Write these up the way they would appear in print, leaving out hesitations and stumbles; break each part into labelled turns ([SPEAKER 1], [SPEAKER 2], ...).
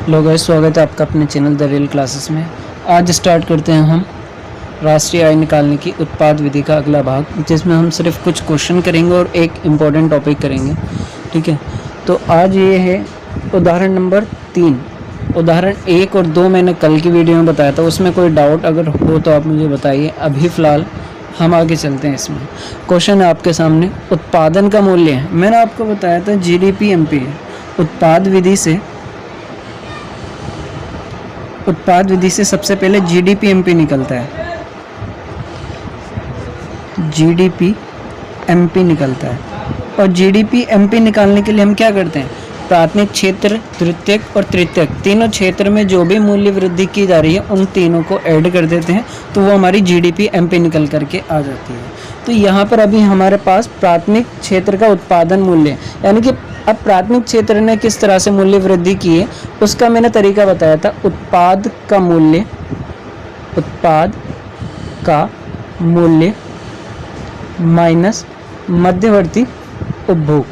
[SPEAKER 1] Hello guys, स्वागत है आपका अपने चैनल द रियल क्लासेस में। आज स्टार्ट करते हैं हम राष्ट्रीय आय निकालने की उत्पाद विधि का अगला भाग, जिसमें हम सिर्फ कुछ क्वेश्चन करेंगे और एक इम्पॉर्टेंट टॉपिक करेंगे। ठीक है, तो आज ये है उदाहरण नंबर 3। उदाहरण 1 और 2 मैंने कल की वीडियो में बताया था, उसमें कोई डाउट अगर हो तो आप मुझे बताइए। अभी फ़िलहाल हम आगे चलते हैं। इसमें क्वेश्चन है आपके सामने, उत्पादन का मूल्य है। मैंने आपको बताया था जीडीपी एमपी उत्पाद विधि से सबसे पहले जीडीपी एमपी निकलता है। जीडीपी एमपी निकलता है, और जीडीपी एमपी निकालने के लिए हम क्या करते हैं, प्राथमिक क्षेत्र, द्वितीयक और तृतीयक तीनों क्षेत्र में जो भी मूल्य वृद्धि की जा रही है उन तीनों को ऐड कर देते हैं, तो वो हमारी जीडीपी एमपी निकल करके आ जाती है। तो यहाँ पर अभी हमारे पास प्राथमिक क्षेत्र का उत्पादन मूल्य, यानी कि अब प्राथमिक क्षेत्र ने किस तरह से मूल्य वृद्धि की है उसका मैंने तरीका बताया था। उत्पाद का मूल्य माइनस मध्यवर्ती उपभोग।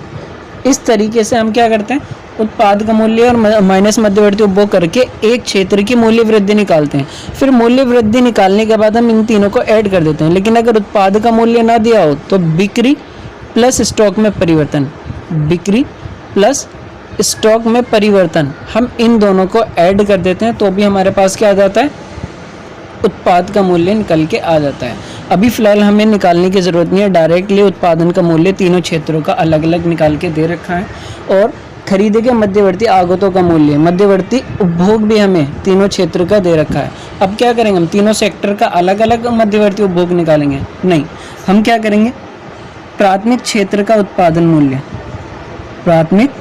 [SPEAKER 1] इस तरीके से हम क्या करते हैं, उत्पाद का मूल्य और माइनस मध्यवर्ती उपभोग करके एक क्षेत्र की मूल्य वृद्धि निकालते हैं। फिर मूल्य वृद्धि निकालने के बाद हम इन तीनों को ऐड कर देते हैं। लेकिन अगर उत्पाद का मूल्य ना दिया हो तो बिक्री प्लस स्टॉक में परिवर्तन, हम इन दोनों को ऐड कर देते हैं, तो भी हमारे पास क्या आ जाता है, उत्पाद का मूल्य निकल के आ जाता है। अभी फ़िलहाल हमें निकालने की ज़रूरत नहीं है, डायरेक्टली उत्पादन का मूल्य तीनों क्षेत्रों का अलग अलग निकाल के दे रखा है। और खरीदे गए मध्यवर्ती आगतों का मूल्य, मध्यवर्ती उपभोग भी हमें तीनों क्षेत्र का दे रखा है। अब क्या करेंगे, हम तीनों सेक्टर का अलग अलग मध्यवर्ती उपभोग निकालेंगे? नहीं, हम क्या करेंगे, प्राथमिक क्षेत्र का उत्पादन मूल्य, प्राथमिक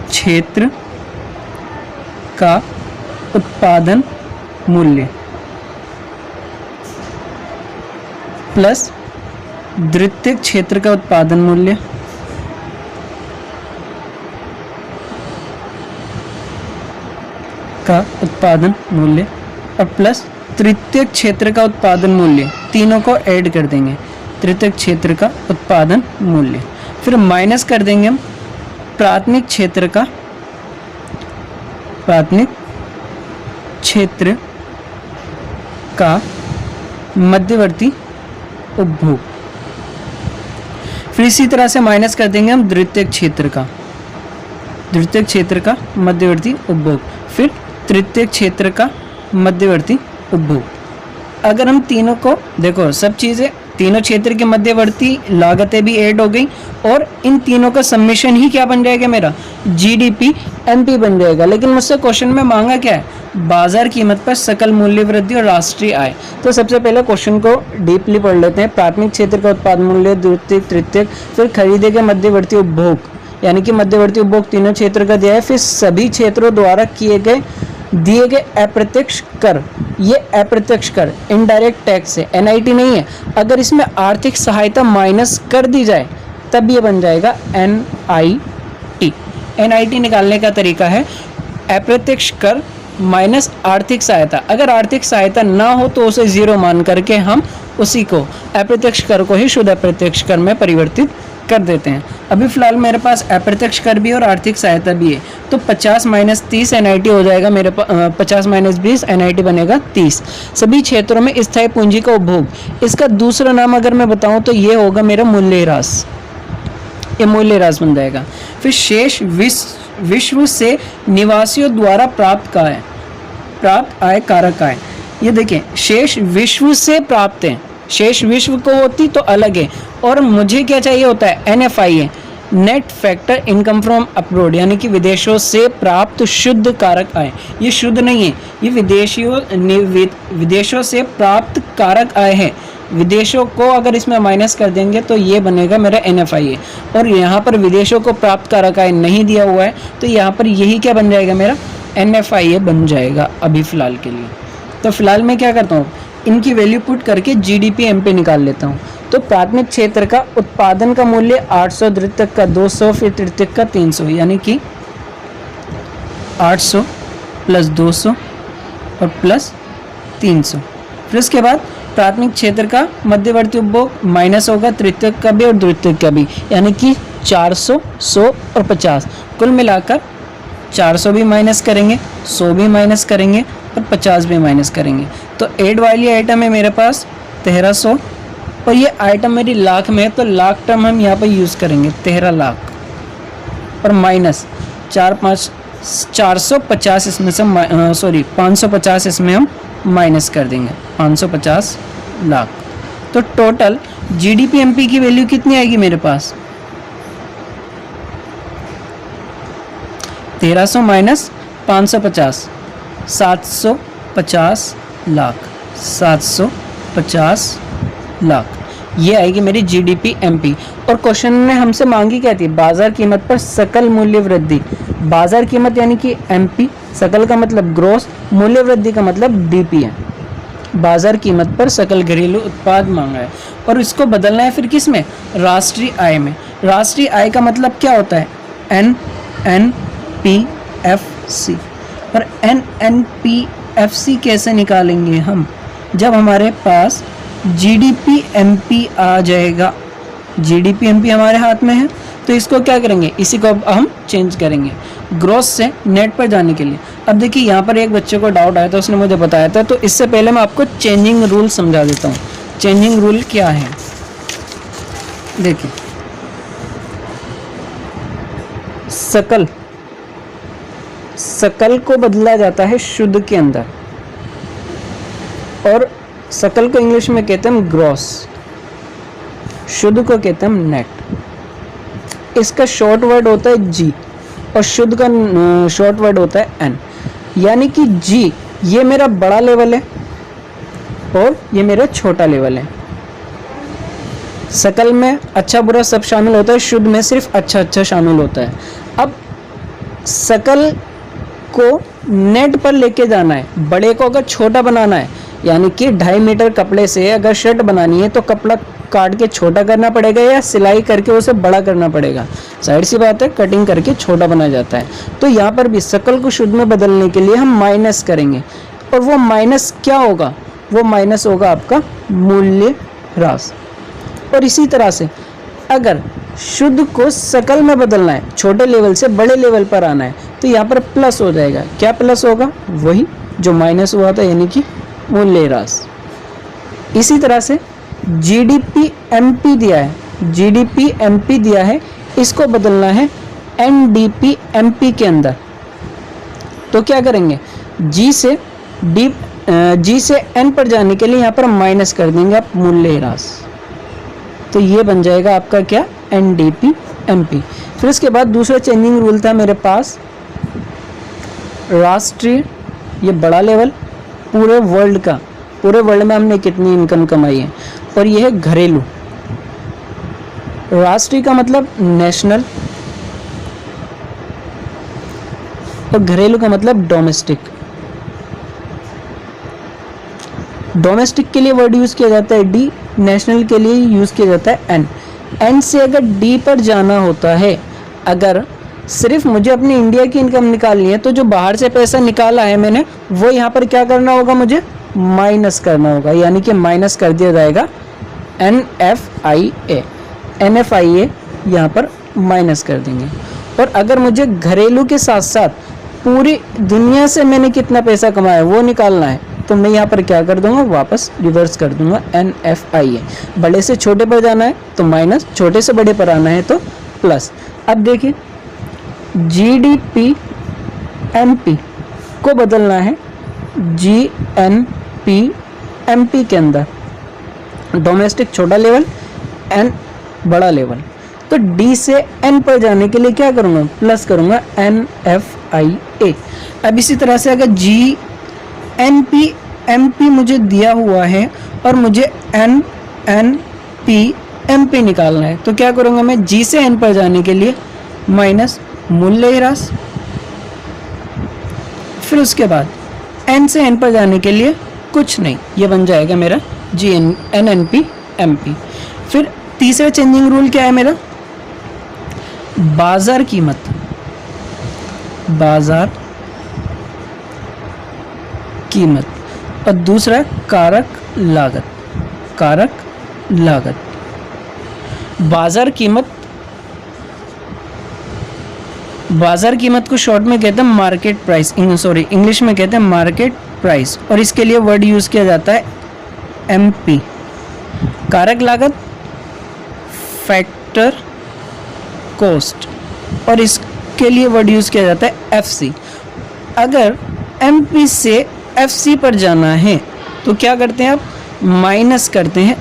[SPEAKER 1] क्षेत्र का उत्पादन मूल्य प्लस द्वितीयक क्षेत्र का उत्पादन मूल्य और प्लस तृतीयक क्षेत्र का उत्पादन मूल्य, तीनों को ऐड कर देंगे, तृतीयक क्षेत्र का उत्पादन मूल्य। फिर माइनस कर देंगे हम प्राथमिक क्षेत्र का मध्यवर्ती उपभोग। फिर इसी तरह से माइनस कर देंगे हम द्वितीयक क्षेत्र का मध्यवर्ती उपभोग, फिर तृतीयक क्षेत्र का मध्यवर्ती उपभोग। अगर हम तीनों को देखो, सब चीज़ें तीनों क्षेत्र के मध्यवर्ती लागतें भी ऐड हो गई, और इन तीनों का सम्मिशन ही क्या बन जाएगा, मेरा जीडीपी एमपी बन जाएगा। लेकिन मुझसे क्वेश्चन में मांगा क्या है, बाजार कीमत पर सकल मूल्य वृद्धि और राष्ट्रीय आय। तो सबसे पहले क्वेश्चन को डीपली पढ़ लेते हैं। प्राथमिक क्षेत्र का उत्पादन मूल्य, द्वितीयक, तृतीयक, फिर खरीदे गए मध्यवर्ती उपभोग, यानी कि मध्यवर्ती उपभोग तीनों क्षेत्र का दिया है। फिर सभी क्षेत्रों द्वारा दिए गए अप्रत्यक्ष कर, ये अप्रत्यक्ष कर इनडायरेक्ट टैक्स है, एनआईटी नहीं है। अगर इसमें आर्थिक सहायता माइनस कर दी जाए तब ये बन जाएगा एनआईटी। एनआईटी निकालने का तरीका है अप्रत्यक्ष कर माइनस आर्थिक सहायता। अगर आर्थिक सहायता ना हो तो उसे जीरो मान करके हम उसी को अप्रत्यक्ष कर को ही शुद्ध अप्रत्यक्ष कर में परिवर्तित कर देते हैं। अभी फ़िलहाल मेरे पास अप्रत्यक्ष कर भी और आर्थिक सहायता भी है, तो 50 माइनस 30 एनआईटी हो जाएगा मेरे पास। 50 माइनस 20 एनआईटी बनेगा 30। सभी क्षेत्रों में स्थायी पूंजी का उपभोग, इसका दूसरा नाम अगर मैं बताऊं तो ये होगा मेरा मूल्यह्रास, ये मूल्यह्रास बन जाएगा। फिर शेष विश्व से निवासियों द्वारा प्राप्त आय कारक आय। ये देखें, शेष विश्व से प्राप्त है, शेष विश्व को होती तो अलग है, और मुझे क्या चाहिए होता है, एनएफआई है, net factor income from abroad, यानी कि विदेशों से प्राप्त शुद्ध कारक आय। ये शुद्ध नहीं है, ये विदेशों से प्राप्त कारक आय है। विदेशों को अगर इसमें माइनस कर देंगे तो ये बनेगा मेरा एनएफआई है, और यहाँ पर विदेशों को प्राप्त कारक आय नहीं दिया हुआ है, तो यहाँ पर यही क्या बन जाएगा, मेरा एनएफआई बन जाएगा अभी फ़िलहाल के लिए। तो फिलहाल मैं क्या करता हूँ, इनकी वैल्यू पुट करके जीडीपी एमपी निकाल लेता हूँ। तो प्राथमिक क्षेत्र का उत्पादन का मूल्य 800, द्वितीयक का 200, फिर तृतीयक का 300, यानी कि 800 प्लस 200 और प्लस 300। फिर उसके बाद प्राथमिक क्षेत्र का मध्यवर्ती उपभोग माइनस होगा तृतीयक का भी और द्वितीयक का भी, यानी कि 400, 100 और 50, कुल मिलाकर 400 भी माइनस करेंगे, 100 भी माइनस करेंगे और 50 भी माइनस करेंगे। तो 8 वाली आइटम है मेरे पास 1300 और ये आइटम मेरी लाख में है, तो लाख टर्म हम यहाँ पर यूज़ करेंगे 13 लाख और माइनस 450 इसमें से 550 इसमें हम माइनस कर देंगे 550 लाख। तो टोटल जीडीपी एमपी की वैल्यू कितनी आएगी मेरे पास 1300 माइनस 550 750 लाख 750 लाख ये आएगी मेरी जीडीपी एमपी। और क्वेश्चन ने हमसे मांगी क्या थी बाजार कीमत पर सकल मूल्य वृद्धि। बाजार कीमत यानी कि एमपी, सकल का मतलब ग्रोस, मूल्य वृद्धि का मतलब डीपी है। बाजार कीमत पर सकल घरेलू उत्पाद मांगा है और इसको बदलना है फिर किस में राष्ट्रीय आय में। राष्ट्रीय आय का मतलब क्या होता है NNPFC। और NNPFC कैसे निकालेंगे हम जब हमारे पास जीडीपी एमपी आ जाएगा। जीडीपी एमपी हमारे हाथ में है तो इसको क्या करेंगे इसी को अब हम चेंज करेंगे ग्रोस से नेट पर जाने के लिए। अब देखिए यहाँ पर एक बच्चे को डाउट आया था, उसने मुझे बताया था, तो इससे पहले मैं आपको चेंजिंग रूल समझा देता हूँ। चेंजिंग रूल क्या है देखिए, सकल को बदला जाता है शुद्ध के अंदर और सकल को इंग्लिश में कहते हैं हम ग्रॉस, शुद्ध को कहते हैं हम नेट। इसका शॉर्ट वर्ड होता है जी और शुद्ध का शॉर्ट वर्ड होता है एन। यानी कि जी ये मेरा बड़ा लेवल है और ये मेरा छोटा लेवल है। सकल में अच्छा बुरा सब शामिल होता है, शुद्ध में सिर्फ अच्छा शामिल होता है। अब सकल को नेट पर लेके जाना है, बड़े को अगर छोटा बनाना है यानी कि 2.5 मीटर कपड़े से अगर शर्ट बनानी है तो कपड़ा काट के छोटा करना पड़ेगा या सिलाई करके उसे बड़ा करना पड़ेगा। साइड सी बात है, कटिंग करके छोटा बनाया जाता है। तो यहाँ पर भी सकल को शुद्ध में बदलने के लिए हम माइनस करेंगे और वो माइनस क्या होगा, वो माइनस होगा आपका मूल्य ह्रास। और इसी तरह से अगर शुद्ध को सकल में बदलना है, छोटे लेवल से बड़े लेवल पर आना है, तो यहाँ पर प्लस हो जाएगा। क्या प्लस होगा, वही जो माइनस हुआ था यानी कि मूल्य ह्रास। इसी तरह से जीडीपी एमपी दिया है, जीडीपी एमपी दिया है, इसको बदलना है एनडीपी एमपी के अंदर। तो क्या करेंगे, जी से एन पर जाने के लिए यहाँ पर माइनस कर देंगे आप मूल्य ह्रास। तो ये बन जाएगा आपका क्या, एनडीपी एमपी। फिर उसके बाद दूसरा चेंजिंग रूल था मेरे पास राष्ट्रीय, ये बड़ा लेवल पूरे वर्ल्ड का, पूरे वर्ल्ड में हमने कितनी इनकम कमाई है, और ये है घरेलू। राष्ट्रीय का मतलब नेशनल और घरेलू का मतलब डोमेस्टिक। डोमेस्टिक के लिए वर्ड यूज किया जाता है डी, नेशनल के लिए यूज किया जाता है एन। एन से अगर डी पर जाना होता है, अगर सिर्फ मुझे अपनी इंडिया की इनकम निकालनी है तो जो बाहर से पैसा निकाला है मैंने वो यहाँ पर क्या करना होगा, मुझे माइनस करना होगा। यानी कि माइनस कर दिया जाएगा NFIA, NFIA यहाँ पर माइनस कर देंगे। और अगर मुझे घरेलू के साथ साथ पूरी दुनिया से मैंने कितना पैसा कमाया वो निकालना है तो मैं यहाँ पर क्या कर दूंगा, वापस रिवर्स कर दूंगा NFIA। बड़े से छोटे पर जाना है तो माइनस, छोटे से बड़े पर आना है तो प्लस। अब देखिए GDP MP को बदलना है GNP MP के अंदर, डोमेस्टिक छोटा लेवल, एन बड़ा लेवल। तो डी से एन पर जाने के लिए क्या करूँगा, प्लस करूँगा NFIA। अब इसी तरह से अगर GNP MP मुझे दिया हुआ है और मुझे NNP MP निकालना है तो क्या करूँगा मैं, जी से एन पर जाने के लिए माइनस मूल्य ह्रास, फिर उसके बाद एन से एन पर जाने के लिए कुछ नहीं, ये बन जाएगा मेरा NNP MP। फिर तीसरा चेंजिंग रूल क्या है मेरा, बाजार कीमत, बाजार कीमत, और दूसरा कारक लागत, कारक लागत। बाजार कीमत बाजार कीमत को शॉर्ट में कहते हैं मार्केट प्राइस, इंग्लिश में कहते हैं मार्केट प्राइस, और इसके लिए वर्ड यूज़ किया जाता है एमपी। कारक लागत फैक्टर कॉस्ट, और इसके लिए वर्ड यूज़ किया जाता है एफसी। अगर एमपी से एफसी पर जाना है तो क्या करते हैं आप, माइनस करते हैं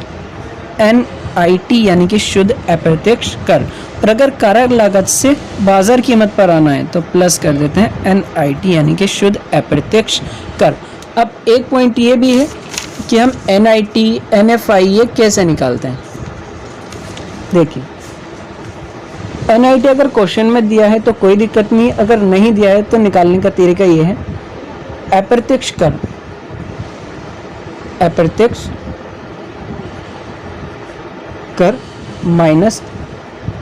[SPEAKER 1] एनआईटी यानी कि शुद्ध अप्रत्यक्ष कर, और अगर कारक लागत से बाजार कीमत पर आना है तो प्लस कर देते हैं एनआईटी यानी कि शुद्ध अप्रत्यक्ष कर। अब एक पॉइंट ये भी है कि हम एनआईटी एनएफआई ये कैसे निकालते हैं। देखिए, एनआईटी अगर क्वेश्चन में दिया है तो कोई दिक्कत नहीं, अगर नहीं दिया है तो निकालने का तरीका ये है, अप्रत्यक्ष कर, अप्रत्यक्ष कर माइनस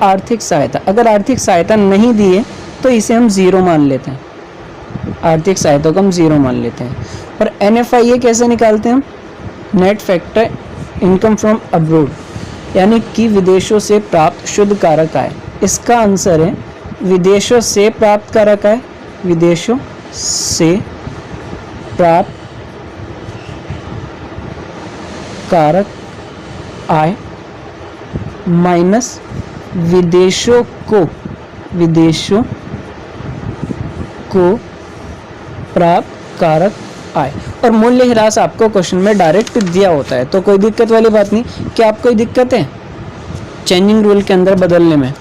[SPEAKER 1] आर्थिक सहायता। अगर आर्थिक सहायता नहीं दी है तो इसे हम ज़ीरो मान लेते हैं, आर्थिक सहायता को हम ज़ीरो मान लेते हैं। और एनएफआई ये कैसे निकालते हैं हम, net factor income from abroad, यानी कि विदेशों से प्राप्त शुद्ध कारक आय। इसका आंसर है विदेशों से प्राप्त कारक आय, विदेशों से प्राप्त कारक आय माइनस विदेशों को प्राप्त कारक आय। और मूल्य ह्रास आपको क्वेश्चन में डायरेक्ट दिया होता है तो कोई दिक्कत वाली बात नहीं। क्या आपको कोई दिक्कत है चेंजिंग रूल के अंदर बदलने में?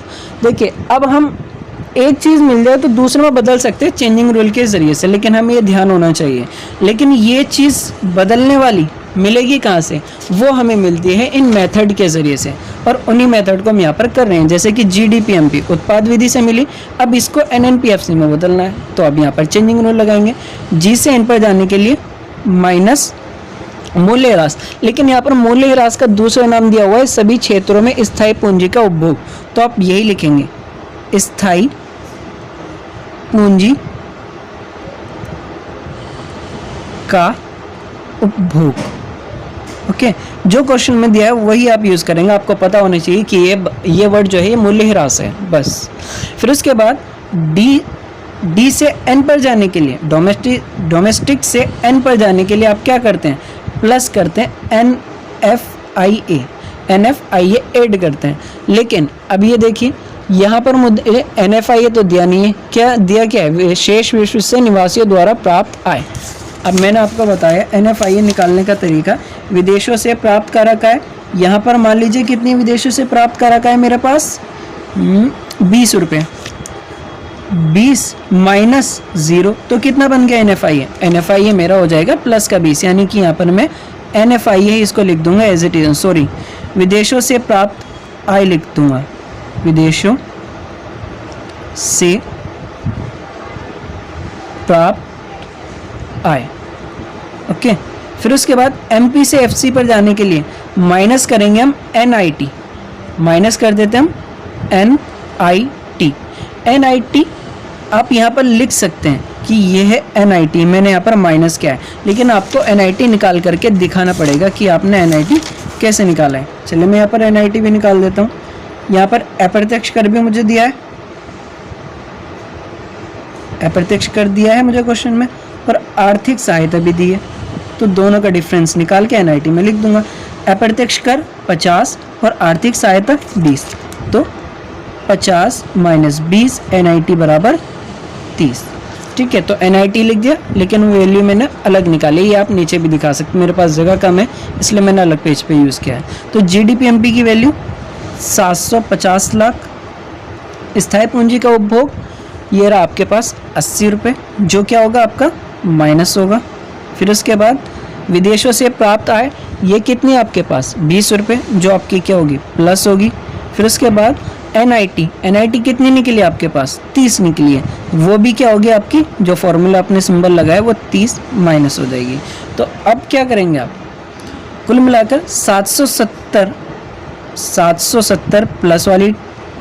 [SPEAKER 1] देखिए, अब हम एक चीज़ मिल जाए तो दूसरे में बदल सकते हैं चेंजिंग रूल के ज़रिए से, लेकिन हमें ये ध्यान होना चाहिए। लेकिन ये चीज़ बदलने वाली मिलेगी कहाँ से, वो हमें मिलती है इन मेथड के ज़रिए से, और उन्हीं मेथड को हम यहाँ पर कर रहे हैं। जैसे कि जीडीपीएमपी उत्पाद विधि से मिली, अब इसको एनएनपीएफसी में बदलना है तो अब यहाँ पर चेंजिंग रूल लगाएंगे। जी से एन पर जाने के लिए माइनस मूल्य ह्रास, लेकिन यहाँ पर मूल्य ह्रास का दूसरा नाम दिया हुआ है सभी क्षेत्रों में स्थायी पूंजी का उपभोग, तो आप यही लिखेंगे स्थायी पूंजी का उपभोग। ओके, जो क्वेश्चन में दिया है वही आप यूज़ करेंगे। आपको पता होना चाहिए कि ये वर्ड जो है ये मूल्य ह्रास है बस। फिर उसके बाद डी से एन पर जाने के लिए, डोमेस्टिक से एन पर जाने के लिए आप क्या करते हैं, प्लस करते हैं एनएफआईए ऐड करते हैं। लेकिन अब ये देखिए यहाँ पर मुद्दे एनएफआईए तो दिया नहीं है, क्या दिया, क्या है, शेष विश्व से निवासियों द्वारा प्राप्त आय। अब मैंने आपको बताया एनएफआईए निकालने का तरीका, विदेशों से प्राप्त कारक आय। यहाँ पर मान लीजिए कितनी विदेशों से प्राप्त कारक आय मेरे पास 20 रुपये, 20 माइनस 0 तो कितना बन गया एनएफआईए। एनएफआईए मेरा हो जाएगा प्लस का 20, यानी कि यहाँ पर मैं एनएफआईए इसको लिख दूंगा एज इट इज, विदेशों से प्राप्त आय लिख दूंगा, विदेशों से प्राप्त आय। ओके, फिर उसके बाद एमपी से एफसी पर जाने के लिए माइनस करेंगे हम एनआईटी, माइनस कर देते हम एनआईटी। एनआईटी आप यहाँ पर लिख सकते हैं कि ये है एनआईटी, मैंने यहाँ पर माइनस किया है, लेकिन आपको एनआईटी निकाल करके दिखाना पड़ेगा कि आपने एनआईटी कैसे निकाला है। चलिए मैं यहाँ पर एनआईटी भी निकाल देता हूँ। यहाँ पर अप्रत्यक्ष कर भी मुझे दिया है, अप्रत्यक्ष कर दिया है मुझे क्वेश्चन में, और आर्थिक सहायता भी दी है, तो दोनों का डिफरेंस निकाल के एनआईटी में लिख दूंगा। अप्रत्यक्ष कर 50 और आर्थिक सहायता 20, तो 50 माइनस 20 एनआईटी बराबर 30। ठीक है, तो एनआईटी लिख दिया, लेकिन वैल्यू मैंने अलग निकाली, ये आप नीचे भी दिखा सकते, मेरे पास जगह कम है इसलिए मैंने अलग पेज पे यूज़ किया है। तो जीडीपीएमपी की वैल्यू 750 लाख, स्थायी पूंजी का उपभोग ये रहा आपके पास 80 रुपये, जो क्या होगा आपका माइनस होगा। फिर उसके बाद विदेशों से प्राप्त आय ये कितनी है आपके पास 20 रुपये, जो आपकी क्या होगी प्लस होगी। फिर उसके बाद एनआईटी कितनी निकली आपके पास 30 निकली है, वो भी क्या होगी आपकी, जो फॉर्मूला आपने सिंबल लगाया वो 30 माइनस हो जाएगी। तो अब क्या करेंगे आप, कुल मिलाकर 770 प्लस वाली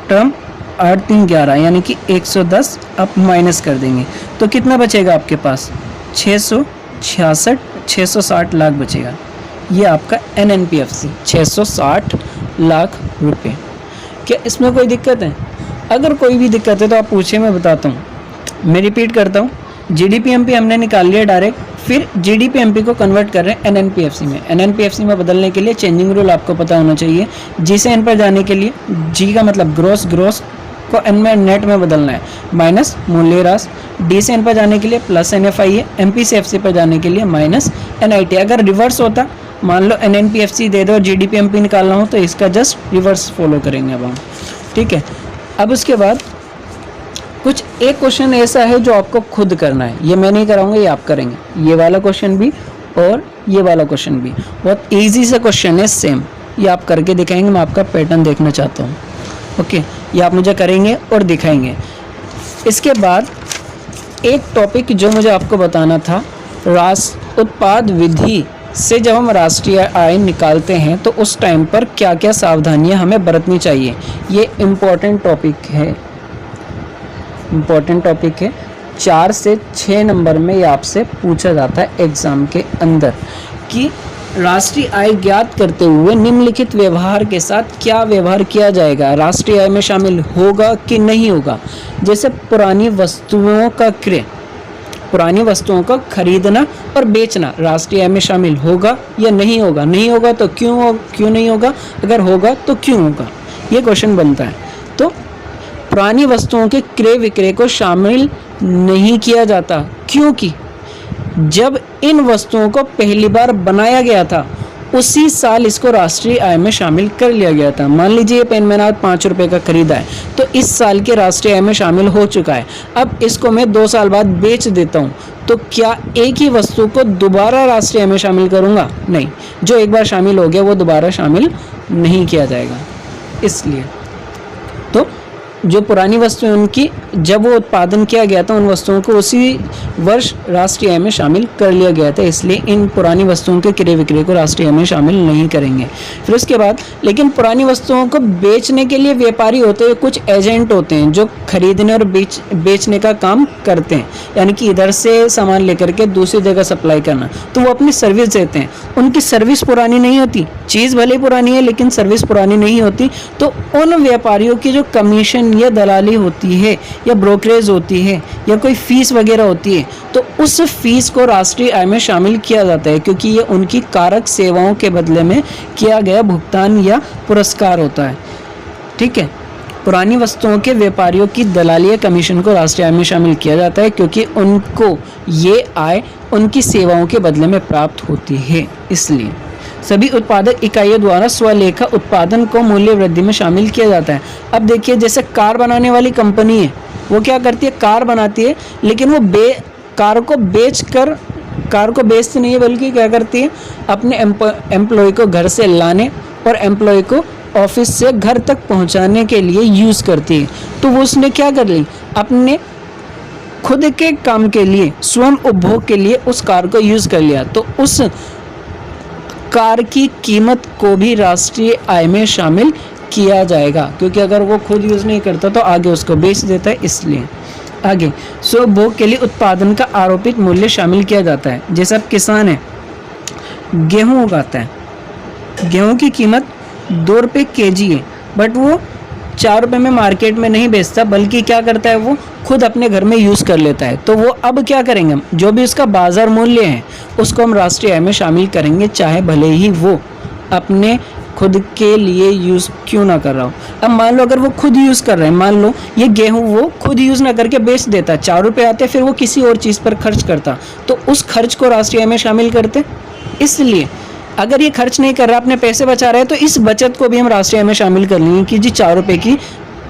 [SPEAKER 1] टर्म 8 3 11 यानी कि 110 आप माइनस कर देंगे, तो कितना बचेगा आपके पास 660 लाख बचेगा। ये आपका एनएनपीएफसी 660 लाख रुपए। क्या इसमें कोई दिक्कत है? अगर कोई भी दिक्कत है तो आप पूछिए, मैं बताता हूँ। मैं रिपीट करता हूँ, जीडीपीएमपी हमने निकाल लिया डायरेक्ट, फिर जीडीपीएमपी को कन्वर्ट कर रहे हैं एनएनपीएफसी में। एनएनपीएफसी में बदलने के लिए चेंजिंग रूल आपको पता होना चाहिए। जी से एन पर जाने के लिए जी का मतलब ग्रोस, ग्रोस को एन में नेट में बदलना है, माइनस मूल्यह्रास। डी से एन पर जाने के लिए प्लस एनएफआई है, एमपी से एफसी पर जाने के लिए माइनस एनआईटी। अगर रिवर्स होता, मान लो एनएनपीएफसी दे दो और जीडीपीएमपी निकालना हो, तो इसका जस्ट रिवर्स फॉलो करेंगे अब हम, ठीक है। अब उसके बाद कुछ एक क्वेश्चन ऐसा है जो आपको खुद करना है, ये मैं नहीं कराऊंगा, ये आप करेंगे। ये वाला क्वेश्चन भी और ये वाला क्वेश्चन भी बहुत इजी सा क्वेश्चन है, सेम। ये आप करके दिखाएंगे, मैं आपका पैटर्न देखना चाहता हूँ। ओके, ये आप मुझे करेंगे और दिखाएंगे। इसके बाद एक टॉपिक जो मुझे आपको बताना था, उत्पाद विधि से जब हम राष्ट्रीय आय निकालते हैं तो उस टाइम पर क्या क्या सावधानियां हमें बरतनी चाहिए। ये इम्पोर्टेंट टॉपिक है, इम्पोर्टेंट टॉपिक है। 4 से 6 नंबर में ये आपसे पूछा जाता है एग्जाम के अंदर कि राष्ट्रीय आय ज्ञात करते हुए निम्नलिखित व्यवहार के साथ क्या व्यवहार किया जाएगा, राष्ट्रीय आय में शामिल होगा कि नहीं होगा। जैसे पुरानी वस्तुओं का क्रय, पुरानी वस्तुओं को खरीदना और बेचना राष्ट्रीय आय में शामिल होगा या नहीं होगा। नहीं होगा तो क्यों नहीं होगा, अगर होगा तो क्यों होगा, ये क्वेश्चन बनता है। तो पुरानी वस्तुओं के क्रय विक्रय को शामिल नहीं किया जाता, क्योंकि जब इन वस्तुओं को पहली बार बनाया गया था उसी साल इसको राष्ट्रीय आय में शामिल कर लिया गया था। मान लीजिए ये पेन मैंने आज 5 रुपये का खरीदा है, तो इस साल के राष्ट्रीय आय में शामिल हो चुका है। अब इसको मैं 2 साल बाद बेच देता हूँ, तो क्या एक ही वस्तु को दोबारा राष्ट्रीय आय में शामिल करूँगा? नहीं, जो एक बार शामिल हो गया वो दोबारा शामिल नहीं किया जाएगा। इसलिए तो जो पुरानी वस्तुएं उनकी जब वो उत्पादन किया गया था उन वस्तुओं को उसी वर्ष राष्ट्रीय आय में शामिल कर लिया गया था, इसलिए इन पुरानी वस्तुओं के क्रय विक्रय को राष्ट्रीय आय में शामिल नहीं करेंगे। फिर उसके बाद लेकिन पुरानी वस्तुओं को बेचने के लिए व्यापारी होते हैं, कुछ एजेंट होते हैं जो खरीदने और बेचने का काम करते हैं, यानी कि इधर से सामान लेकर के दूसरी जगह सप्लाई करना, तो वो अपनी सर्विस देते हैं। उनकी सर्विस पुरानी नहीं होती, चीज़ भले पुरानी है लेकिन सर्विस पुरानी नहीं होती, तो उन व्यापारियों की जो कमीशन या दलाली होती है या ब्रोकरेज होती है या कोई फीस वगैरह होती है, तो उस फीस को राष्ट्रीय आय में शामिल किया जाता है, क्योंकि ये उनकी कारक सेवाओं के बदले में किया गया भुगतान या पुरस्कार होता है। ठीक है, पुरानी वस्तुओं के व्यापारियों की दलाली या कमीशन को राष्ट्रीय आय में शामिल किया जाता है, क्योंकि उनको ये आय उनकी सेवाओं के बदले में प्राप्त होती है। इसलिए सभी उत्पादक इकाइयों द्वारा स्वलेखा उत्पादन को मूल्य वृद्धि में शामिल किया जाता है। अब देखिए, जैसे कार बनाने वाली कंपनी है, वो क्या करती है, कार बनाती है, लेकिन वो कार को बेचती नहीं है, बल्कि क्या करती है, अपने एम्प्लॉय को घर से लाने और एम्प्लॉय को ऑफिस से घर तक पहुंचाने के लिए यूज़ करती है। तो वो उसने क्या कर ली, अपने खुद के काम के लिए, स्वयं उपभोग के लिए उस कार को यूज़ कर लिया, तो उस कार की कीमत को भी राष्ट्रीय आय में शामिल किया जाएगा, क्योंकि अगर वो खुद यूज़ नहीं करता तो आगे उसको बेच देता है। इसलिए आगे स्वभोग के लिए उत्पादन का आरोपित मूल्य शामिल किया जाता है। जैसे अब किसान है, गेहूं उगाता है, गेहूं की कीमत 2 रुपये kg है, बट वो 4 रुपये में मार्केट में नहीं बेचता, बल्कि क्या करता है, वो खुद अपने घर में यूज़ कर लेता है। तो वो अब क्या करेंगे, जो भी उसका बाज़ार मूल्य है उसको हम राष्ट्रीय आय में शामिल करेंगे, चाहे भले ही वो अपने खुद के लिए यूज़ क्यों ना कर रहा हो। अब मान लो अगर वो खुद यूज़ कर रहे हैं, मान लो ये गेहूं वो खुद यूज़ ना करके बेच देता, 4 रुपये आते, फिर वो किसी और चीज़ पर खर्च करता, तो उस खर्च को राष्ट्रीय आय में शामिल करते। इसलिए अगर ये खर्च नहीं कर रहा, अपने पैसे बचा रहा है, तो इस बचत को भी हम राष्ट्रीय आय में शामिल कर लेंगे कि जी 4 रुपये की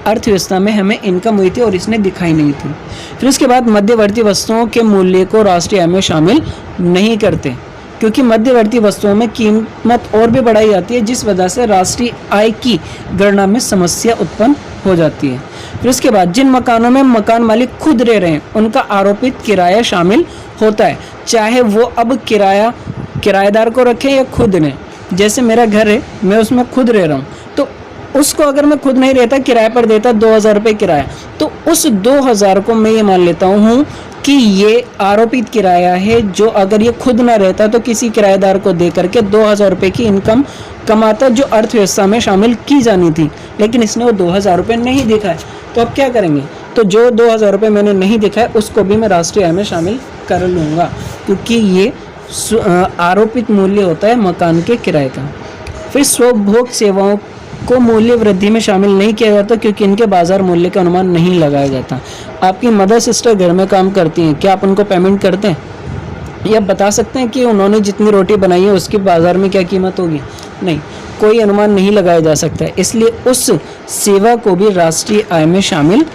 [SPEAKER 1] अर्थव्यवस्था में हमें इनकम हुई थी और इसने दिखाई नहीं थी। फिर उसके बाद मध्यवर्ती वस्तुओं के मूल्य को राष्ट्रीय आय में शामिल नहीं करते, क्योंकि मध्यवर्ती वस्तुओं में कीमत और भी बढ़ाई जाती है, जिस वजह से राष्ट्रीय आय की गणना में समस्या उत्पन्न हो जाती है। फिर उसके बाद जिन मकानों में मकान मालिक खुद रह रहे हैं उनका आरोपित किराया शामिल होता है, चाहे वो अब किराएदार को रखें या खुद ने। जैसे मेरा घर है, मैं उसमें खुद रह रहा हूँ, तो उसको अगर मैं खुद नहीं रहता, किराए पर देता 2000 रुपये किराया, तो उस 2000 को मैं ये मान लेता हूँ कि ये आरोपित किराया है, जो अगर ये खुद ना रहता तो किसी किराएदार को दे करके 2000 रुपये की इनकम कमाता जो अर्थव्यवस्था में शामिल की जानी थी, लेकिन इसने वो 2000 रुपये नहीं दिखाए। तो अब क्या करेंगे, तो जो 2000 रुपये मैंने नहीं दिखाए उसको भी मैं राष्ट्रीय आय में शामिल कर लूँगा, क्योंकि ये आरोपित मूल्य होता है मकान के किराए का। फिर स्वभोग सेवाओं को मूल्य वृद्धि में शामिल नहीं किया जाता, क्योंकि इनके बाजार मूल्य का अनुमान नहीं लगाया जाता। आपकी मदर सिस्टर घर में काम करती हैं, क्या आप उनको पेमेंट करते हैं? या बता सकते हैं कि उन्होंने जितनी रोटी बनाई है उसकी बाज़ार में क्या कीमत होगी? नहीं, कोई अनुमान नहीं लगाया जा सकता है, इसलिए उस सेवा को भी राष्ट्रीय आय में शामिल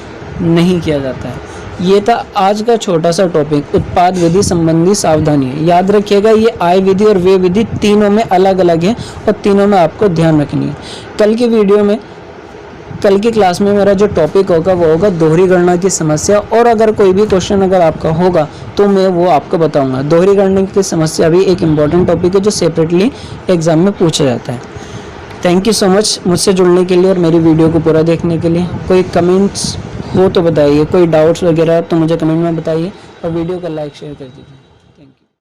[SPEAKER 1] नहीं किया जाता है। ये था आज का छोटा सा टॉपिक, उत्पाद विधि संबंधी सावधानी। याद रखिएगा, ये आय विधि और व्यय विधि तीनों में अलग अलग है और तीनों में आपको ध्यान रखनी है। कल की वीडियो में, कल की क्लास में मेरा जो टॉपिक होगा वो होगा दोहरी गणना की समस्या, और अगर कोई भी क्वेश्चन अगर आपका होगा तो मैं वो आपको बताऊंगा। दोहरी गणना की समस्या भी एक इम्पॉर्टेंट टॉपिक है जो सेपरेटली एग्जाम में पूछा जाता है। थैंक यू सो मच मुझसे जुड़ने के लिए और मेरी वीडियो को पूरा देखने के लिए। कोई कमेंट्स हो तो बताइए, कोई डाउट्स वगैरह तो मुझे कमेंट में बताइए और वीडियो को लाइक शेयर कर दीजिए। Thank you.